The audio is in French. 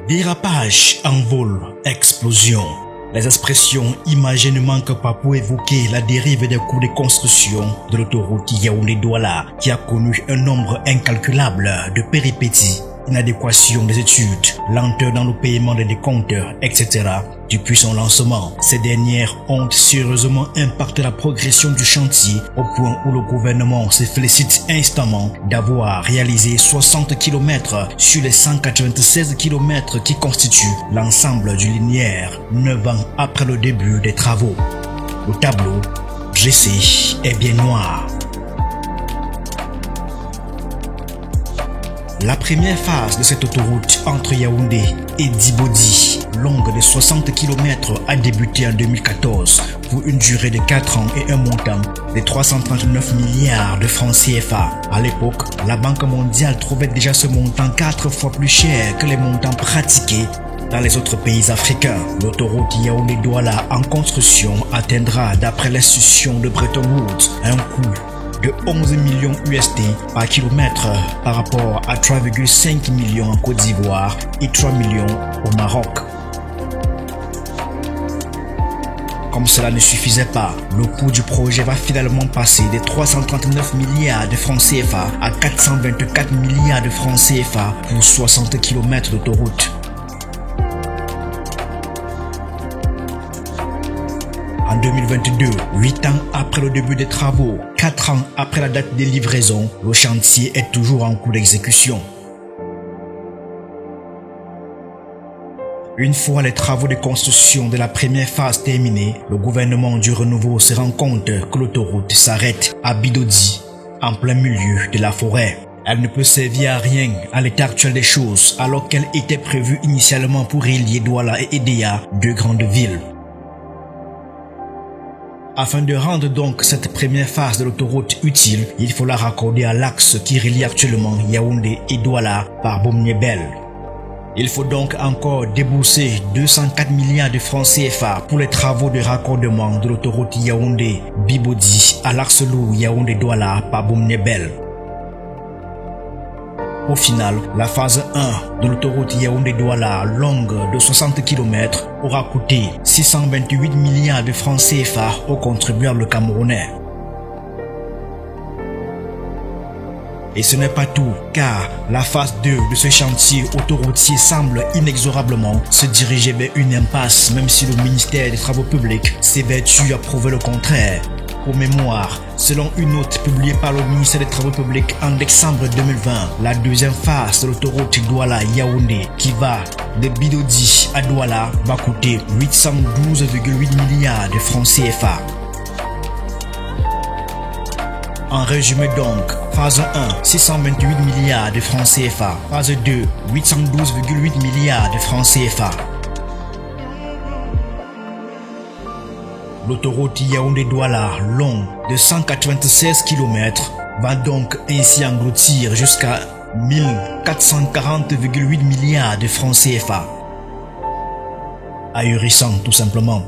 Dérapage en vol, explosion. Les expressions imagées ne manquent pas pour évoquer la dérive des coûts de construction de l'autoroute Yaoundé-Douala qui a connu un nombre incalculable de péripéties, inadéquation des études, lenteur dans le paiement des décomptes, etc. Depuis son lancement, ces dernières ont sérieusement impacté la progression du chantier au point où le gouvernement se félicite instamment d'avoir réalisé 60 km sur les 196 km qui constituent l'ensemble du linéaire 9 ans après le début des travaux. Le tableau dressé est bien noir. La première phase de cette autoroute entre Yaoundé et Djibouti, longue de 60 km, a débuté en 2014 pour une durée de 4 ans et un montant de 339 milliards de francs CFA. À l'époque, la Banque mondiale trouvait déjà ce montant 4 fois plus cher que les montants pratiqués dans les autres pays africains. L'autoroute Yaoundé-Douala en construction atteindra, d'après l'institution de Bretton Woods, un coût de 11 millions USD par kilomètre par rapport à 3,5 millions en Côte d'Ivoire et 3 millions au Maroc. Comme cela ne suffisait pas, le coût du projet va finalement passer de 339 milliards de francs CFA à 424 milliards de francs CFA pour 60 km d'autoroute. En 2022, 8 ans après le début des travaux, 4 ans après la date de livraison, le chantier est toujours en cours d'exécution. Une fois les travaux de construction de la première phase terminés, le gouvernement du renouveau se rend compte que l'autoroute s'arrête à Bidodi, en plein milieu de la forêt. Elle ne peut servir à rien à l'état actuel des choses, alors qu'elle était prévue initialement pour relier Douala et Edea, deux grandes villes. Afin de rendre donc cette première phase de l'autoroute utile, il faut la raccorder à l'axe qui relie actuellement Yaoundé et Douala par Boumniébel. Il faut donc encore débourser 204 milliards de francs CFA pour les travaux de raccordement de l'autoroute Yaoundé-Bibodi à l'axe lourd Yaoundé-Douala par Boumniébel. Au final, la phase 1 de l'autoroute Yaoundé-Douala, longue de 60 km, aura coûté 628 milliards de francs CFA aux contribuables camerounais. Et ce n'est pas tout, car la phase 2 de ce chantier autoroutier semble inexorablement se diriger vers une impasse, même si le ministère des Travaux publics s'évertue à prouver le contraire. Pour mémoire, selon une note publiée par le ministère des Travaux publics en décembre 2020, la deuxième phase de l'autoroute Douala-Yaoundé, qui va de Bidodi à Douala, va coûter 812,8 milliards de francs CFA. En résumé donc, phase 1, 628 milliards de francs CFA. Phase 2, 812,8 milliards de francs CFA. L'autoroute Yaoundé-Douala, longue de 196 km, va donc ainsi engloutir jusqu'à 1440,8 milliards de francs CFA. Ahurissant tout simplement.